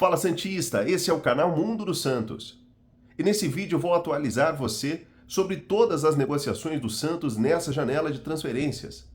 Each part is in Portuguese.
Fala Santista, esse é o canal Mundo dos Santos. E nesse vídeo eu vou atualizar você sobre todas as negociações do Santos nessa janela de transferências.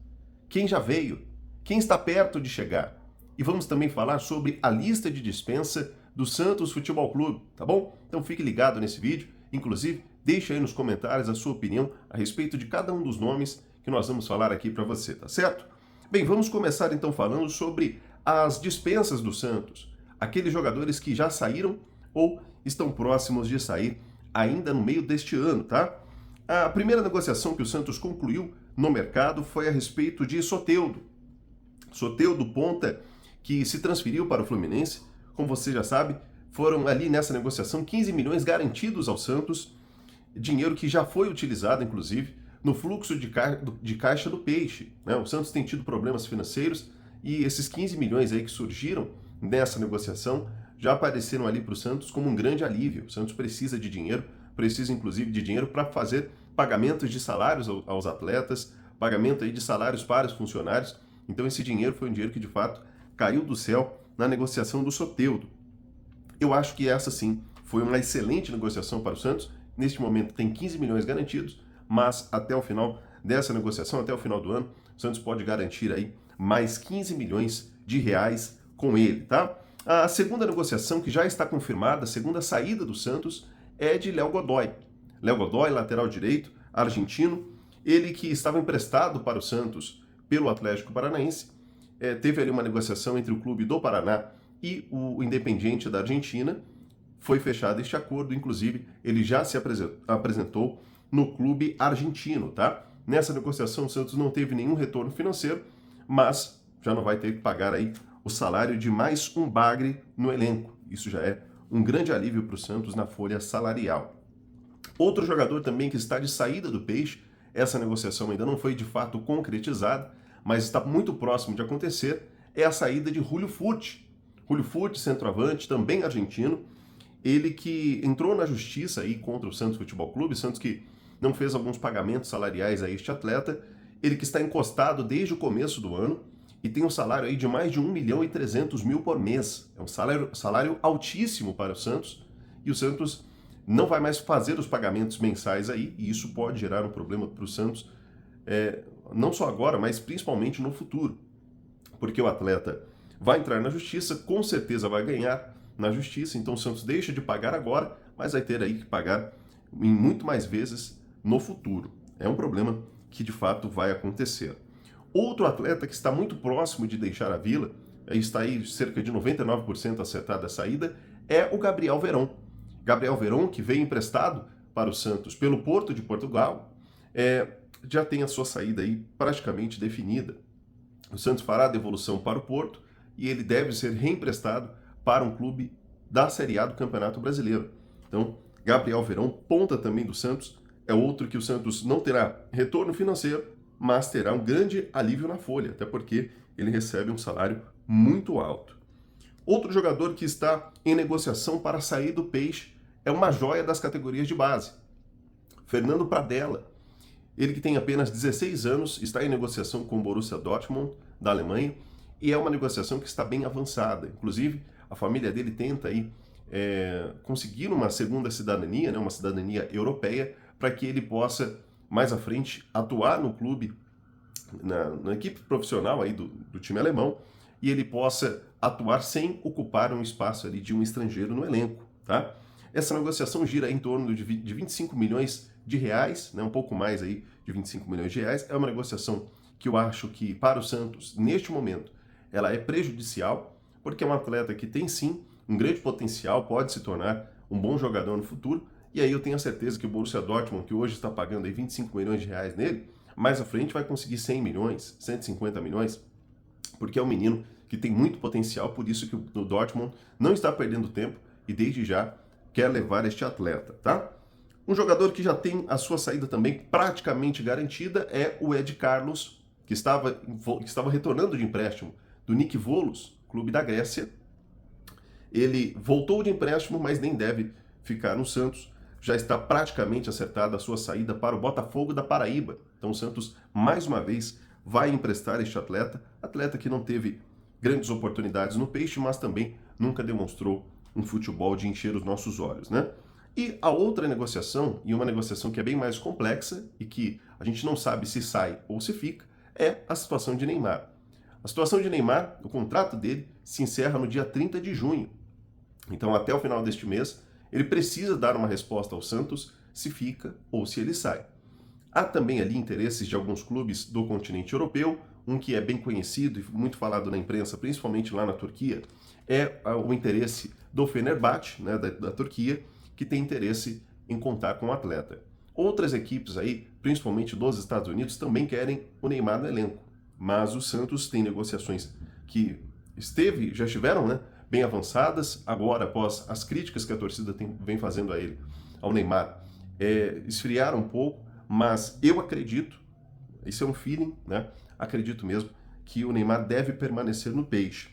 Quem já veio, quem está perto de chegar. E vamos também falar sobre a lista de dispensa do Santos Futebol Clube, tá bom? Então fique ligado nesse vídeo, inclusive deixe aí nos comentários a sua opinião a respeito de cada um dos nomes que nós vamos falar aqui para você, tá certo? Bem, vamos começar então falando sobre as dispensas do Santos. Aqueles jogadores que já saíram ou estão próximos de sair ainda no meio deste ano, tá? A primeira negociação que o Santos concluiu no mercado foi a respeito de Soteldo. Soteldo, ponta, que se transferiu para o Fluminense. Como você já sabe, foram ali nessa negociação 15 milhões garantidos ao Santos, dinheiro que já foi utilizado, inclusive, no fluxo de caixa do Peixe, né? O Santos tem tido problemas financeiros e esses 15 milhões aí que surgiram nessa negociação já apareceram ali para o Santos como um grande alívio. O Santos precisa de dinheiro, precisa inclusive de dinheiro para fazer pagamentos de salários aos atletas, pagamento aí de salários para os funcionários. Então esse dinheiro foi um dinheiro que de fato caiu do céu na negociação do Soteldo. Eu acho que essa sim foi uma excelente negociação para o Santos. Neste momento tem 15 milhões garantidos, mas até o final dessa negociação, até o final do ano, o Santos pode garantir aí mais 15 milhões de reais com ele, tá? A segunda negociação que já está confirmada, a segunda saída do Santos, é de Léo Godoy. Léo Godoy, lateral direito, argentino, ele que estava emprestado para o Santos pelo Atlético Paranaense, teve ali uma negociação entre o clube do Paraná e o Independiente da Argentina, foi fechado este acordo, inclusive ele já se apresentou no clube argentino, tá? Nessa negociação o Santos não teve nenhum retorno financeiro, mas já não vai ter que pagar aí o salário de mais um bagre no elenco. Isso já é um grande alívio para o Santos na folha salarial. Outro jogador também que está de saída do Peixe, essa negociação ainda não foi de fato concretizada, mas está muito próximo de acontecer, é a saída de Julio Furch. Julio Furch, centroavante, também argentino, ele que entrou na justiça aí contra o Santos Futebol Clube, Santos que não fez alguns pagamentos salariais a este atleta, ele que está encostado desde o começo do ano, e tem um salário aí de mais de 1.300.000 por mês. É um salário altíssimo para o Santos, e o Santos não vai mais fazer os pagamentos mensais aí, e isso pode gerar um problema para o Santos, não só agora, mas principalmente no futuro. Porque o atleta vai entrar na justiça, com certeza vai ganhar na justiça, então o Santos deixa de pagar agora, mas vai ter aí que pagar em muito mais vezes no futuro. É um problema que de fato vai acontecer. Outro atleta que está muito próximo de deixar a Vila, está aí cerca de 99% acertada a saída, é o Gabriel Veron. Gabriel Veron, que veio emprestado para o Santos pelo Porto de Portugal, já tem a sua saída aí praticamente definida. O Santos fará a devolução para o Porto e ele deve ser reemprestado para um clube da Série A do Campeonato Brasileiro. Então, Gabriel Veron, ponta também do Santos, é outro que o Santos não terá retorno financeiro, mas terá um grande alívio na folha, até porque ele recebe um salário muito alto. Outro jogador que está em negociação para sair do Peixe é uma joia das categorias de base, Fernando Pradella. Ele que tem apenas 16 anos, está em negociação com o Borussia Dortmund, da Alemanha, e é uma negociação que está bem avançada. Inclusive, a família dele tenta aí, conseguir uma segunda cidadania, né, uma cidadania europeia, para que ele possa mais à frente atuar no clube, na equipe profissional aí do time alemão, e ele possa atuar sem ocupar um espaço ali de um estrangeiro no elenco, tá? Essa negociação gira em torno de 25 milhões de reais, né, um pouco mais aí de 25 milhões de reais. É uma negociação que eu acho que para o Santos, neste momento, ela é prejudicial, porque é um atleta que tem sim um grande potencial, pode se tornar um bom jogador no futuro. E aí eu tenho a certeza que o Borussia Dortmund, que hoje está pagando aí 25 milhões de reais nele, mais à frente vai conseguir 100 milhões, 150 milhões, porque é um menino que tem muito potencial, por isso que o Dortmund não está perdendo tempo e desde já quer levar este atleta, tá? Um jogador que já tem a sua saída também praticamente garantida é o Ed Carlos, que estava retornando de empréstimo do Nick Volos, clube da Grécia. Ele voltou de empréstimo, mas nem deve ficar no Santos. Já está praticamente acertada a sua saída para o Botafogo da Paraíba. Então o Santos, mais uma vez, vai emprestar este atleta que não teve grandes oportunidades no Peixe, mas também nunca demonstrou um futebol de encher os nossos olhos, né? E a outra negociação, e uma negociação que é bem mais complexa e que a gente não sabe se sai ou se fica, é a situação de Neymar. A situação de Neymar, o contrato dele se encerra no dia 30 de junho. Então, até o final deste mês, ele precisa dar uma resposta ao Santos se fica ou se ele sai. Há também ali interesses de alguns clubes do continente europeu, um que é bem conhecido e muito falado na imprensa, principalmente lá na Turquia, é o interesse do Fenerbahçe, né, da Turquia, que tem interesse em contar com o atleta. Outras equipes aí, principalmente dos Estados Unidos, também querem o Neymar no elenco, mas o Santos tem negociações que já estiveram, né, bem avançadas, agora após as críticas que a torcida vem fazendo a ele, ao Neymar, esfriaram um pouco, mas eu acredito, isso é um feeling, né, acredito mesmo, que o Neymar deve permanecer no Peixe.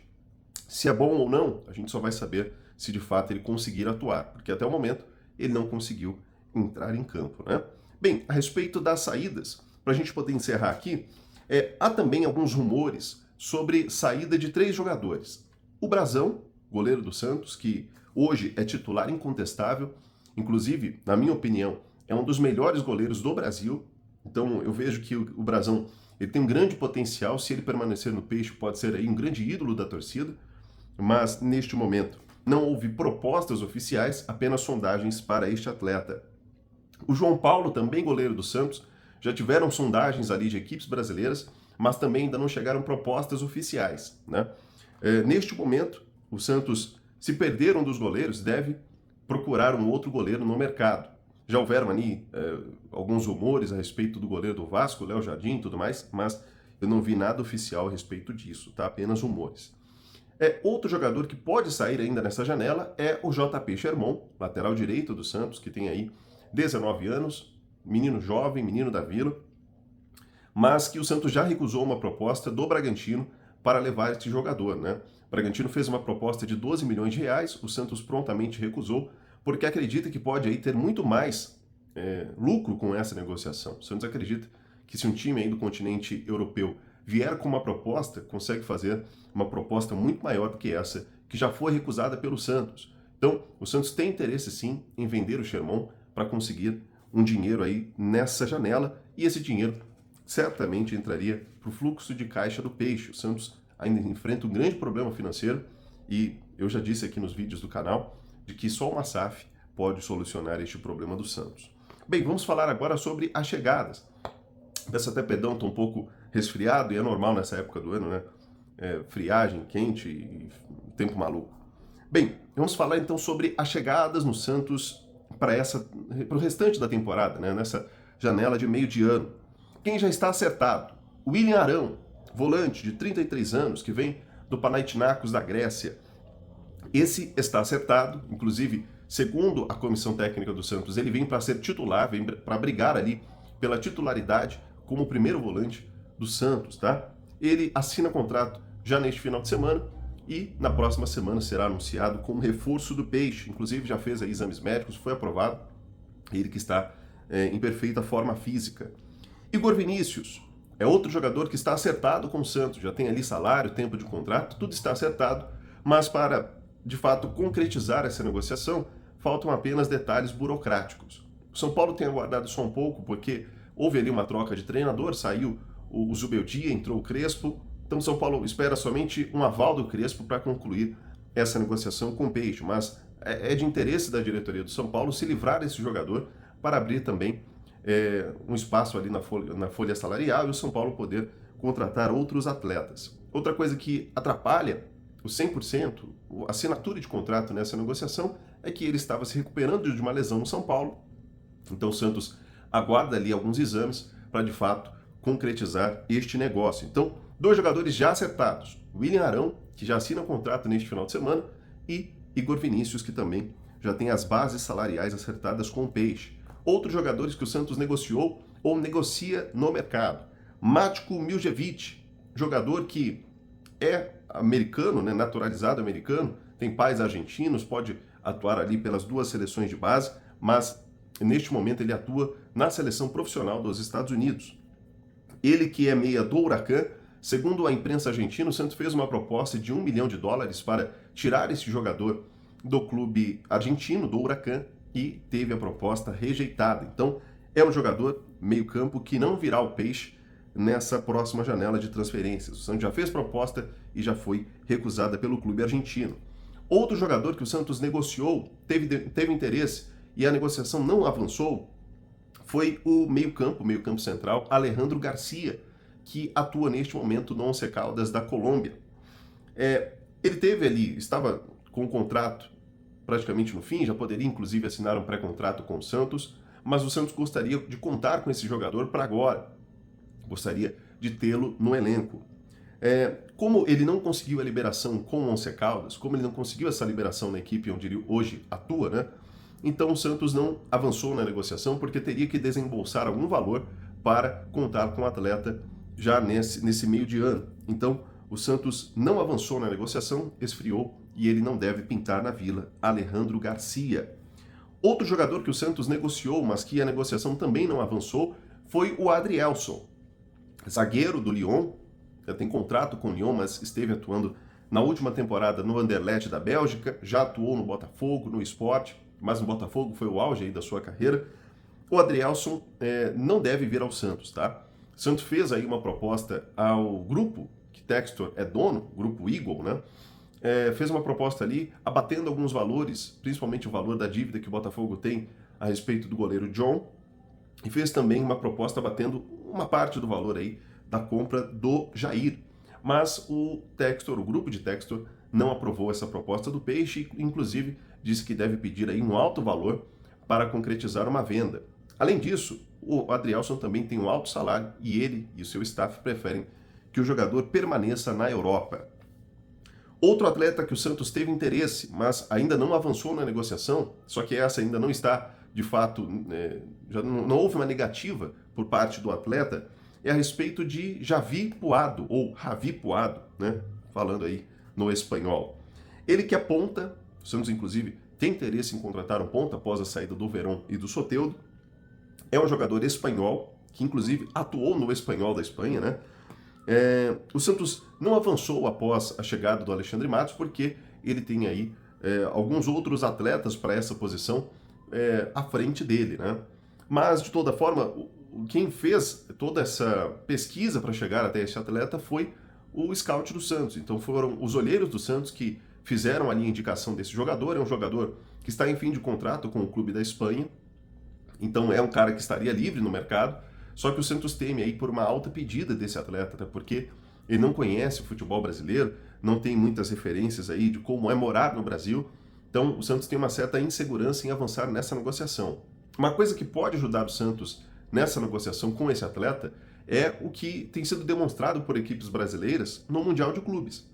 Se é bom ou não, a gente só vai saber se de fato ele conseguir atuar, porque até o momento ele não conseguiu entrar em campo, né? Bem, a respeito das saídas, para a gente poder encerrar aqui, há também alguns rumores sobre saída de 3 jogadores. O Brazão, goleiro do Santos, que hoje é titular incontestável, inclusive, na minha opinião, é um dos melhores goleiros do Brasil, então eu vejo que o Brazão ele tem um grande potencial, se ele permanecer no Peixe pode ser aí um grande ídolo da torcida, mas neste momento não houve propostas oficiais, apenas sondagens para este atleta. O João Paulo, também goleiro do Santos, já tiveram sondagens ali de equipes brasileiras, mas também ainda não chegaram propostas oficiais, né? Neste momento, o Santos, se perder um dos goleiros, deve procurar um outro goleiro no mercado. Já houveram ali alguns rumores a respeito do goleiro do Vasco, Léo Jardim e tudo mais, mas eu não vi nada oficial a respeito disso, tá? Apenas rumores. Outro jogador que pode sair ainda nessa janela é o JP Sherman, lateral direito do Santos, que tem aí 19 anos, menino jovem, menino da Vila, mas que o Santos já recusou uma proposta do Bragantino para levar este jogador, né? O Bragantino fez uma proposta de 12 milhões de reais, o Santos prontamente recusou, porque acredita que pode aí ter muito mais lucro com essa negociação. O Santos acredita que se um time aí do continente europeu vier com uma proposta, consegue fazer uma proposta muito maior do que essa, que já foi recusada pelo Santos. Então, o Santos tem interesse sim em vender o Sherman para conseguir um dinheiro aí nessa janela, e esse dinheiro certamente entraria para o fluxo de caixa do Peixe. O Santos ainda enfrenta um grande problema financeiro e eu já disse aqui nos vídeos do canal de que só uma SAF pode solucionar este problema do Santos. Bem, vamos falar agora sobre as chegadas. Peço até perdão, estou um pouco resfriado e é normal nessa época do ano, né? Friagem, quente e tempo maluco. Bem, vamos falar então sobre as chegadas no Santos para o restante da temporada, né? Nessa janela de meio de ano. Quem já está acertado? William Arão, volante de 33 anos, que vem do Panathinaikos da Grécia. Esse está acertado, inclusive, segundo a comissão técnica do Santos, ele vem para ser titular, vem para brigar ali pela titularidade como primeiro volante do Santos, tá? Ele assina contrato já neste final de semana e na próxima semana será anunciado como reforço do Peixe. Inclusive já fez aí exames médicos, foi aprovado. Ele que está em perfeita forma física. Igor Vinícius é outro jogador que está acertado com o Santos, já tem ali salário, tempo de contrato, tudo está acertado, mas para de fato concretizar essa negociação, faltam apenas detalhes burocráticos. O São Paulo tem aguardado só um pouco porque houve ali uma troca de treinador, saiu o Zubeldia, entrou o Crespo, então o São Paulo espera somente um aval do Crespo para concluir essa negociação com o Peixe, mas é de interesse da diretoria do São Paulo se livrar desse jogador para abrir também um espaço ali na folha salarial e o São Paulo poder contratar outros atletas. Outra coisa que atrapalha o 100%, a assinatura de contrato nessa negociação, é que ele estava se recuperando de uma lesão no São Paulo. Então o Santos aguarda ali alguns exames para de fato concretizar este negócio. Então, 2 jogadores já acertados. William Arão, que já assina o contrato neste final de semana, e Igor Vinícius, que também já tem as bases salariais acertadas com o Peixe. Outros jogadores que o Santos negociou ou negocia no mercado. Matko Miljevic, jogador que é americano, né, naturalizado americano, tem pais argentinos, pode atuar ali pelas 2 seleções de base, mas neste momento ele atua na seleção profissional dos Estados Unidos. Ele que é meia do Huracan, segundo a imprensa argentina, o Santos fez uma proposta de $1 milhão para tirar esse jogador do clube argentino, do Huracan, e teve a proposta rejeitada. Então, é um jogador meio-campo que não virá o Peixe nessa próxima janela de transferências. O Santos já fez proposta e já foi recusada pelo clube argentino. Outro jogador que o Santos negociou, teve interesse e a negociação não avançou, foi o meio-campo central, Alejandro Garcia, que atua neste momento no Once Caldas da Colômbia. Ele estava com o contrato praticamente no fim, já poderia inclusive assinar um pré-contrato com o Santos, mas o Santos gostaria de contar com esse jogador para agora. Gostaria de tê-lo no elenco. Como ele não conseguiu a liberação com o Once Caldas, como ele não conseguiu essa liberação na equipe onde ele hoje atua, né? Então o Santos não avançou na negociação porque teria que desembolsar algum valor para contar com o atleta já nesse meio de ano. Então o Santos não avançou na negociação, esfriou e ele não deve pintar na Vila, Alejandro Garcia. Outro jogador que o Santos negociou, mas que a negociação também não avançou, foi o Adrielson, zagueiro do Lyon. Já tem contrato com o Lyon, mas esteve atuando na última temporada no Anderlecht da Bélgica, já atuou no Botafogo, no Sport, mas no Botafogo foi o auge aí da sua carreira. O Adrielson não deve vir ao Santos, tá? O Santos fez aí uma proposta ao grupo que Textor é dono, grupo Eagle, né? Fez uma proposta ali, abatendo alguns valores, principalmente o valor da dívida que o Botafogo tem a respeito do goleiro John, e fez também uma proposta abatendo uma parte do valor aí da compra do Jair. Mas o grupo de Textor, não aprovou essa proposta do Peixe e, inclusive, disse que deve pedir aí um alto valor para concretizar uma venda. Além disso, o Adrielson também tem um alto salário e ele e o seu staff preferem que o jogador permaneça na Europa. Outro atleta que o Santos teve interesse, mas ainda não avançou na negociação, só que essa ainda não está, de fato, já não houve uma negativa por parte do atleta, é a respeito de Javi Puado, ou Javi Puado, né? Falando aí no espanhol. Ele que é ponta, o Santos inclusive tem interesse em contratar um ponta após a saída do Verón e do Soteldo, é um jogador espanhol, que inclusive atuou no Espanhol da Espanha, né? O Santos não avançou após a chegada do Alexandre Matos, porque ele tem aí alguns outros atletas para essa posição à frente dele, né? Mas, de toda forma, quem fez toda essa pesquisa para chegar até esse atleta foi o scout do Santos. Então foram os olheiros do Santos que fizeram ali a indicação desse jogador. É um jogador que está em fim de contrato com o clube da Espanha, então é um cara que estaria livre no mercado. Só que o Santos teme aí por uma alta pedida desse atleta, até porque ele não conhece o futebol brasileiro, não tem muitas referências aí de como é morar no Brasil. Então o Santos tem uma certa insegurança em avançar nessa negociação. Uma coisa que pode ajudar o Santos nessa negociação com esse atleta é o que tem sido demonstrado por equipes brasileiras no Mundial de Clubes.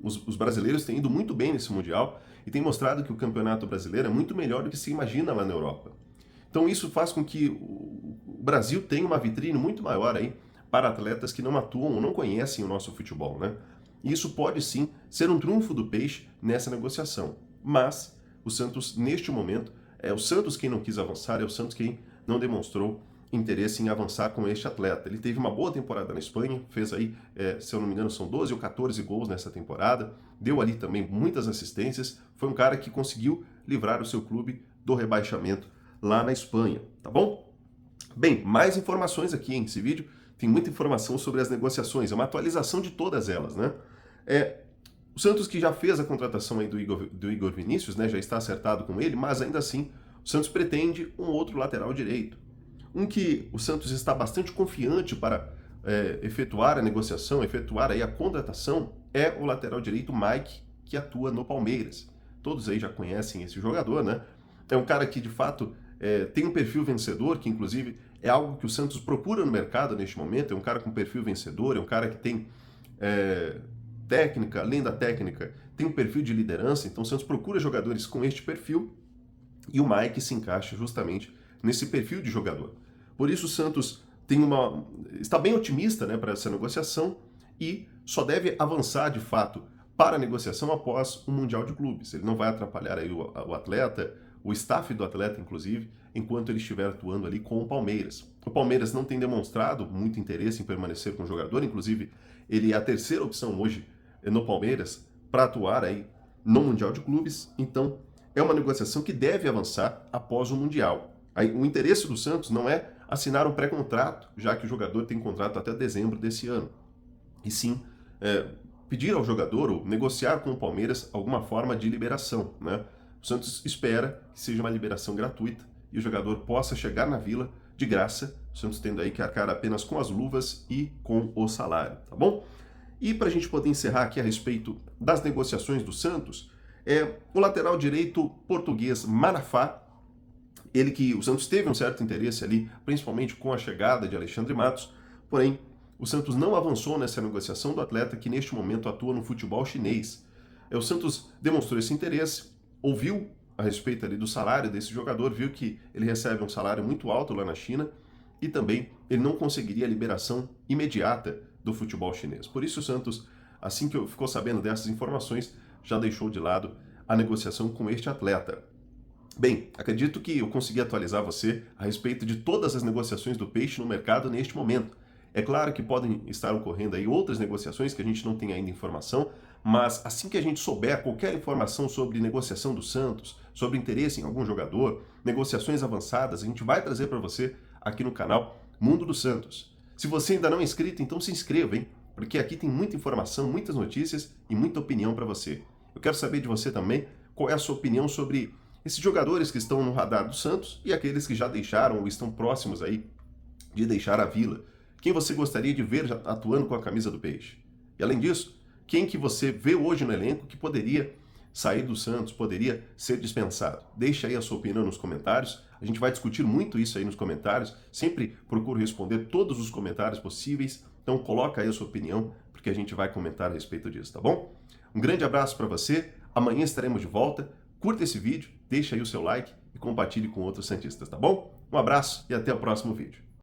Os brasileiros têm ido muito bem nesse Mundial e têm mostrado que o Campeonato Brasileiro é muito melhor do que se imagina lá na Europa. Então isso faz com que o Brasil tenha uma vitrine muito maior aí para atletas que não atuam ou não conhecem o nosso futebol, né? E isso pode sim ser um trunfo do Peixe nessa negociação. Mas o Santos, neste momento, é o Santos quem não quis avançar, é o Santos quem não demonstrou interesse em avançar com este atleta. Ele teve uma boa temporada na Espanha, fez aí, se eu não me engano, são 12 ou 14 gols nessa temporada, deu ali também muitas assistências, foi um cara que conseguiu livrar o seu clube do rebaixamento lá na Espanha, tá bom? Bem, mais informações aqui nesse vídeo, tem muita informação sobre as negociações, é uma atualização de todas elas, né? O Santos que já fez a contratação aí do Igor Vinícius, né, já está acertado com ele, mas ainda assim o Santos pretende um outro lateral direito. Um que o Santos está bastante confiante para efetuar a negociação, efetuar aí a contratação, é o lateral direito Mike, que atua no Palmeiras. Todos aí já conhecem esse jogador, né? É um cara que de fato tem um perfil vencedor, que inclusive é algo que o Santos procura no mercado neste momento. É um cara com perfil vencedor, é um cara que tem técnica, além da técnica, tem um perfil de liderança. Então o Santos procura jogadores com este perfil e o Mike se encaixa justamente nesse perfil de jogador. Por isso o Santos está bem otimista, né, para essa negociação e só deve avançar de fato para a negociação após o Mundial de Clubes. Ele não vai atrapalhar aí o atleta, o staff do atleta, inclusive, enquanto ele estiver atuando ali com o Palmeiras. O Palmeiras não tem demonstrado muito interesse em permanecer com o jogador, inclusive ele é a terceira opção hoje no Palmeiras para atuar aí no Mundial de Clubes, então é uma negociação que deve avançar após o Mundial. Aí, o interesse do Santos não é assinar um pré-contrato, já que o jogador tem contrato até dezembro desse ano, e sim pedir ao jogador ou negociar com o Palmeiras alguma forma de liberação, né? O Santos espera que seja uma liberação gratuita e o jogador possa chegar na Vila de graça, o Santos tendo aí que arcar apenas com as luvas e com o salário, tá bom? E para a gente poder encerrar aqui a respeito das negociações do Santos, o lateral direito português Manafá, ele que o Santos teve um certo interesse ali, principalmente com a chegada de Alexandre Matos, porém o Santos não avançou nessa negociação do atleta que neste momento atua no futebol chinês. O Santos demonstrou esse interesse, ouviu a respeito ali do salário desse jogador, viu que ele recebe um salário muito alto lá na China e também ele não conseguiria a liberação imediata do futebol chinês. Por isso o Santos, assim que ficou sabendo dessas informações, já deixou de lado a negociação com este atleta. Bem, acredito que eu consegui atualizar você a respeito de todas as negociações do Peixe no mercado neste momento. É claro que podem estar ocorrendo aí outras negociações que a gente não tem ainda informação, mas assim que a gente souber qualquer informação sobre negociação do Santos, sobre interesse em algum jogador, negociações avançadas, a gente vai trazer para você aqui no canal Mundo do Santos. Se você ainda não é inscrito, então se inscreva, hein? Porque aqui tem muita informação, muitas notícias e muita opinião para você. Eu quero saber de você também qual é a sua opinião sobre esses jogadores que estão no radar do Santos e aqueles que já deixaram ou estão próximos aí de deixar a Vila. Quem você gostaria de ver atuando com a camisa do Peixe? E além disso, quem que você vê hoje no elenco que poderia sair do Santos, poderia ser dispensado? Deixa aí a sua opinião nos comentários. A gente vai discutir muito isso aí nos comentários. Sempre procuro responder todos os comentários possíveis. Então coloca aí a sua opinião, porque a gente vai comentar a respeito disso, tá bom? Um grande abraço para você. Amanhã estaremos de volta. Curta esse vídeo, deixa aí o seu like e compartilhe com outros santistas, tá bom? Um abraço e até o próximo vídeo.